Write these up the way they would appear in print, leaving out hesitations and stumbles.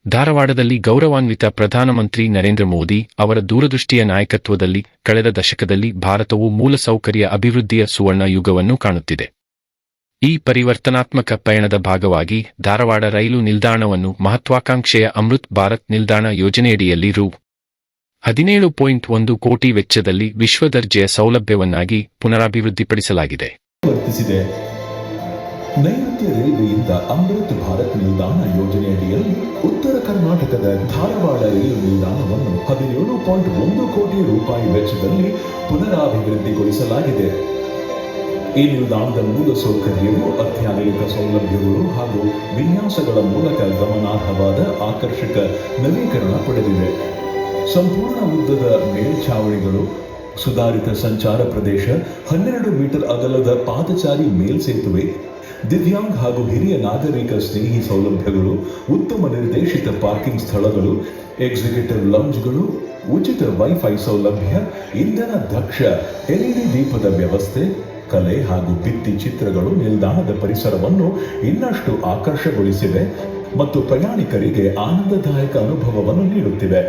ಧಾರವಾಡದಲ್ಲಿ ಗೌರವಾನ್ವಿತ ಪ್ರಧಾನಮಂತ್ರಿ ನರೇಂದ್ರ ಮೋದಿ ಅವರ ದೂರದೃಷ್ಟಿಯ ನಾಯಕತ್ವದಲ್ಲಿ ಕಳೆದ ದಶಕದಲ್ಲಿ ಭಾರತವು ಮೂಲಸೌಕರ್ಯ ಅಭಿವೃದ್ಧಿಯ ಸುವರ್ಣ ಯುಗವನ್ನು ಕಾಣುತ್ತಿದೆ. ಈ ಪರಿವರ್ತನಾತ್ಮಕ ಪಯಣದ ಭಾಗವಾಗಿ ಧಾರವಾಡ ರೈಲು ನಿಲ್ದಾಣವನ್ನು ಮಹತ್ವಾಕಾಂಕ್ಷೆಯ ಅಮೃತ್ ಭಾರತ್ ನಿಲ್ದಾಣ ಯೋಜನೆಯಡಿಯಲ್ಲಿ ರೂ. 17.1 ಕೋಟಿ ವೆಚ್ಚದಲ್ಲಿ ವಿಶ್ವದರ್ಜೆಯ ಸೌಲಭ್ಯವನ್ನಾಗಿ ಪುನರಾಭಿವೃದ್ಧಿಪಡಿಸಲಾಗಿದೆ. ನೈಋತ್ಯ ರೈಲ್ವೆಯಿಂದ ಅಮೃತ್ ಭಾರತ್ ನಿಲ್ದಾಣ ಯೋಜನೆಯಡಿಯಲ್ಲಿ ಉತ್ತರ ಕರ್ನಾಟಕದ ಧಾರವಾಡ ರೈಲು ನಿಲ್ದಾಣವನ್ನು 17.1 ಕೋಟಿ ರೂಪಾಯಿ ವೆಚ್ಚದಲ್ಲಿ ಪುನರಾಭಿವೃದ್ಧಿಗೊಳಿಸಲಾಗಿದೆ. ಈ ನಿಲ್ದಾಣದ ಮೂಲ ಸೌಕರ್ಯವು ಅತ್ಯಾಧುನಿಕ ಸೌಲಭ್ಯಗಳು ಹಾಗೂ ವಿನ್ಯಾಸಗಳ ಮೂಲಕ ಗಮನಾರ್ಹವಾದ ಆಕರ್ಷಕ ನವೀಕರಣ ಪಡೆದಿವೆ. ಸಂಪೂರ್ಣ ಉದ್ದದ ಮೇಲ್ಛಾವಣಿಗಳು, ಸುಧಾರಿತ ಸಂಚಾರ ಪ್ರದೇಶ, 12 ಮೀಟರ್ ಅಗಲದ ಪಾದಚಾರಿ ಮೇಲ್ಸೇತುವೆ, ದಿವ್ಯಾಂಗ್ ಹಾಗೂ ಹಿರಿಯ ನಾಗರಿಕ ಸ್ನೇಹಿ ಸೌಲಭ್ಯಗಳು, ಉತ್ತಮ ನಿರ್ದೇಶಿತ ಪಾರ್ಕಿಂಗ್ ಸ್ಥಳಗಳು, ಎಕ್ಸಿಕ್ಯೂಟಿವ್ ಲೌಂಜ್ಗಳು, ಉಚಿತ ವೈಫೈ ಸೌಲಭ್ಯ, ಇಂಧನ ದಕ್ಷ LED ದೀಪದ ವ್ಯವಸ್ಥೆ, ಕಲೆ ಹಾಗೂ ಭಿತ್ತಿ ಚಿತ್ರಗಳು ನಿಲ್ದಾಣದ ಪರಿಸರವನ್ನು ಇನ್ನಷ್ಟು ಆಕರ್ಷಗೊಳಿಸಿವೆ ಮತ್ತು ಪ್ರಯಾಣಿಕರಿಗೆ ಆನಂದದಾಯಕ ಅನುಭವವನ್ನು ನೀಡುತ್ತಿವೆ.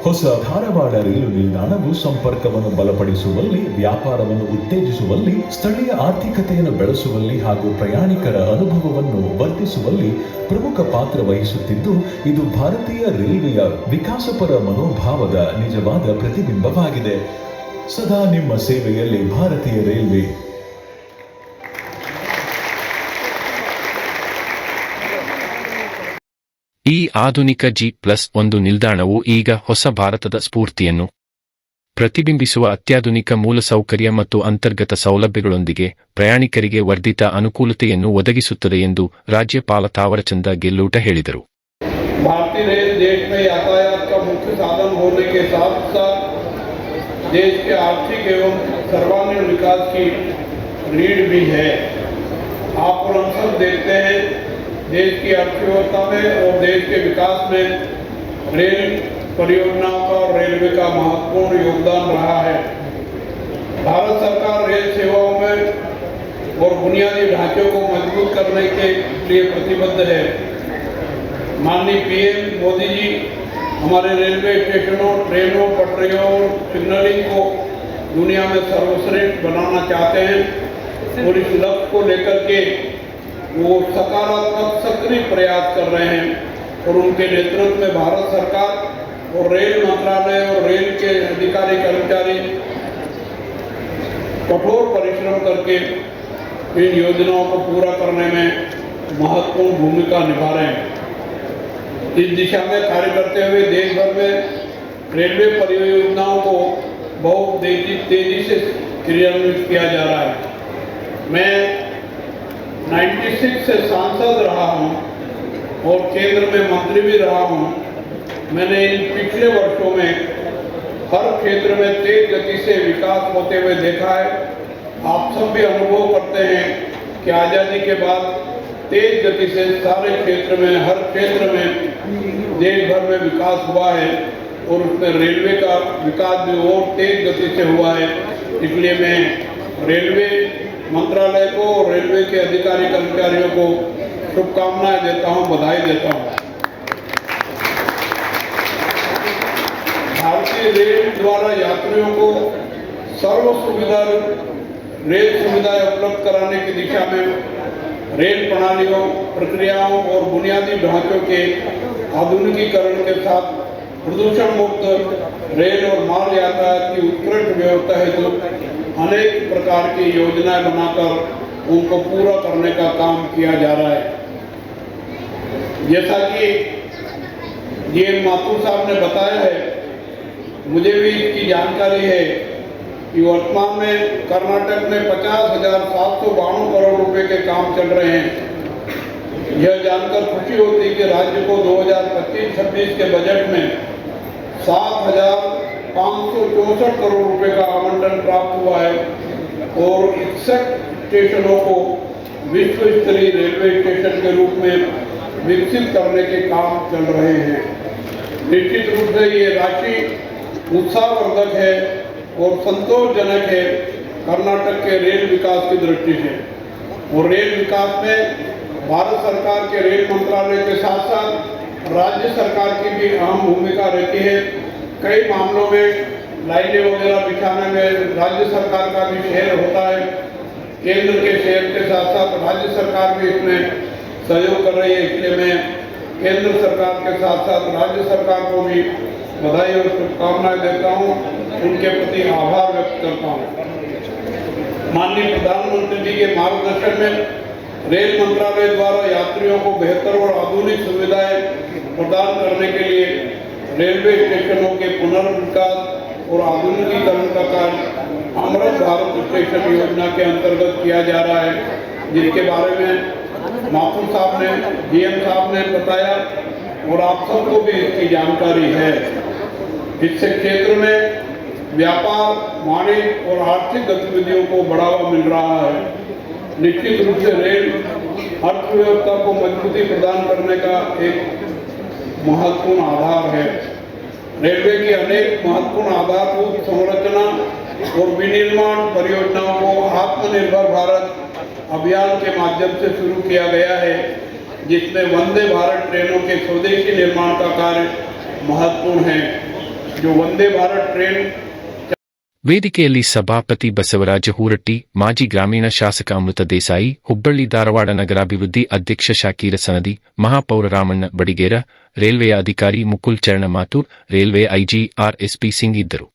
ಹೊಸ ಧಾರವಾಡ ರೈಲು ನಿಲ್ದಾಣವು ಸಂಪರ್ಕವನ್ನು ಬಲಪಡಿಸುವಲ್ಲಿ, ವ್ಯಾಪಾರವನ್ನು ಉತ್ತೇಜಿಸುವಲ್ಲಿ, ಸ್ಥಳೀಯ ಆರ್ಥಿಕತೆಯನ್ನು ಬೆಳೆಸುವಲ್ಲಿ ಹಾಗೂ ಪ್ರಯಾಣಿಕರ ಅನುಭವವನ್ನು ವರ್ಧಿಸುವಲ್ಲಿ ಪ್ರಮುಖ ಪಾತ್ರ ವಹಿಸುತ್ತಿದ್ದು, ಇದು ಭಾರತೀಯ ರೈಲ್ವೆಯ ವಿಕಾಸಪರ ಮನೋಭಾವದ ನಿಜವಾದ ಪ್ರತಿಬಿಂಬವಾಗಿದೆ. ಸದಾ ನಿಮ್ಮ ಸೇವೆಯಲ್ಲಿ ಭಾರತೀಯ ರೈಲ್ವೆ. ಈ ಆಧುನಿಕ G+1 ನಿಲ್ದಾಣವು ಈಗ ಹೊಸ ಭಾರತದ ಸ್ಫೂರ್ತಿಯನ್ನು ಪ್ರತಿಬಿಂಬಿಸುವ ಅತ್ಯಾಧುನಿಕ ಮೂಲಸೌಕರ್ಯ ಮತ್ತು ಅಂತರ್ಗತ ಸೌಲಭ್ಯಗಳೊಂದಿಗೆ ಪ್ರಯಾಣಿಕರಿಗೆ ವರ್ಧಿತ ಅನುಕೂಲತೆಯನ್ನು ಒದಗಿಸುತ್ತದೆ ಎಂದು ರಾಜ್ಯಪಾಲ ತಾವರಚಂದ ಗೆಲ್ಲೋಟ ಹೇಳಿದರು. भारतीय रेल देश में यातायात का मुख्य साधन होने के साथ साथ देश के आर्थिक एवं सर्वांगीण विकास की रीढ़ भी है. आप और हम सब देखते हैं देश की अर्थव्यवस्था में और देश के विकास में रेल परियोजनाओं का और रेलवे का महत्वपूर्ण योगदान रहा है. भारत सरकार रेल सेवाओं में और बुनियादी ढांचे को मजबूत करने के लिए प्रतिबद्ध है. माननीय PM मोदी जी हमारे रेलवे स्टेशनों, ट्रेनों, पटरियों और सिग्नलिंग को दुनिया में सर्वश्रेष्ठ बनाना चाहते हैं और इस लक्ष्य को लेकर के वो सकारात्मक सक्रिय प्रयास कर रहे हैं और उनके नेतृत्व में भारत सरकार और रेल मंत्रालय और रेल के अधिकारी कर्मचारी कठोर परिश्रम करके इन योजनाओं को पूरा करने में महत्वपूर्ण भूमिका निभा रहे हैं. इस दिशा में कार्य करते हुए देश भर में रेलवे परियोजनाओं को बहुत तेजी से क्रियान्वित किया जा रहा है. मैं 96 से सांसद रहा हूं और केंद्र में मंत्री भी रहा हूं. मैंने इन पिछले वर्षों में हर क्षेत्र में तेज गति से विकास होते हुए देखा है. आप सब भी अनुभव करते हैं कि आज़ादी के बाद तेज गति से सारे क्षेत्र में, हर क्षेत्र में देश भर में विकास हुआ है और उसमें रेलवे का विकास भी और तेज गति से हुआ है. इसलिए मैं रेलवे मंत्रालय को और रेलवे के अधिकारी कर्मचारियों को शुभकामनाएं देता हूं, बधाई देता हूं. भारतीय रेल द्वारा यात्रियों को सर्व सुविधा रेल सुविधाएं उपलब्ध कराने की दिशा में रेल प्रणालियों, प्रक्रियाओं और बुनियादी ढांचों के आधुनिकीकरण के साथ प्रदूषण मुक्त रेल और माल यातायात की उत्कृष्ट व्यवस्था हेतु अनेक प्रकार की योजनाएं बनाकर उनको पूरा करने का काम किया जा रहा है. जैसा कि ये माथुर साहब ने बताया है, मुझे भी इसकी जानकारी है कि वर्तमान में कर्नाटक में 50,792 करोड़ रुपए के काम चल रहे हैं. यह जानकर खुशी होती है कि राज्य को 2025-26 के बजट में 7,564 करोड़ रुपए का आवंटन प्राप्त हुआ है और 61 स्टेशनों को विश्व स्तरीय रेलवे स्टेशन के रूप में विकसित करने के काम चल रहे हैं. निश्चित रूप से ये राशि उत्साहवर्धक है और संतोषजनक है कर्नाटक के रेल विकास की दृष्टि से. और रेल विकास में भारत सरकार के रेल मंत्रालय के साथ साथ राज्य सरकार की भी अहम भूमिका रहती है। कई मामलों में लाइनें वगैरह बिछाने में राज्य सरकार का भी शेयर होता है। केंद्र के शेयर के साथ साथ राज्य सरकार भी इसमें सहयोग कर रही है। इसलिए मैं केंद्र सरकार के साथ साथ राज्य सरकार को भी बधाई और शुभकामनाएं देता हूँ, उनके प्रति आभार व्यक्त करता हूँ। माननीय प्रधानमंत्री जी के मार्गदर्शन में रेल मंत्रालय द्वारा यात्रियों को बेहतर और आधुनिक सुविधाएं प्रदान करने के लिए रेलवे स्टेशनों के पुनर्विकास और आधुनिकीकरण का कार्य अमृत भारत स्टेशन योजना के अंतर्गत किया जा रहा है, जिसके बारे में माथुर साहब ने, डीएम साहब ने बताया और आप सबको भी इसकी जानकारी है। इससे क्षेत्र में व्यापार, वाणिज्य और आर्थिक गतिविधियों को बढ़ावा मिल रहा है। निश्चित रूप से रेल अर्थव्यवस्था को मजबूती प्रदान करने का एक महत्वपूर्ण आधार है। रेलवे की अनेक महत्वपूर्ण आधारभूत संरचना और विनिर्माण परियोजनाओं को आत्मनिर्भर भारत अभियान के माध्यम से शुरू किया गया है, जिसमें वंदे भारत ट्रेनों के स्वदेशी निर्माण का कार्य महत्वपूर्ण है। जो वंदे भारत ट्रेन ವೇದಿಕೆಯಲ್ಲಿ ಸಭಾಪತಿ ಬಸವರಾಜ ಹೂರಟ್ಟಿ, ಮಾಜಿ ಗ್ರಾಮೀಣ ಶಾಸಕ ಅಮೃತ ದೇಸಾಯಿ, ಹುಬ್ಬಳ್ಳಿ ಧಾರವಾಡ ನಗರಾಭಿವೃದ್ಧಿ ಅಧ್ಯಕ್ಷ ಶಾಕೀರ ಸನದಿ, ಮಹಾಪೌರ ರಾಮಣ್ಣ ಬಡಿಗೇರ, ರೈಲ್ವೆಯ ಅಧಿಕಾರಿ ಮುಕುಲ್ ಚರಣ ಮಾಥುರ್, ರೈಲ್ವೆ ಐಜಿ ಆರ್.ಎಸ್.ಪಿ. ಸಿಂಗ್ ಇದ್ದರು.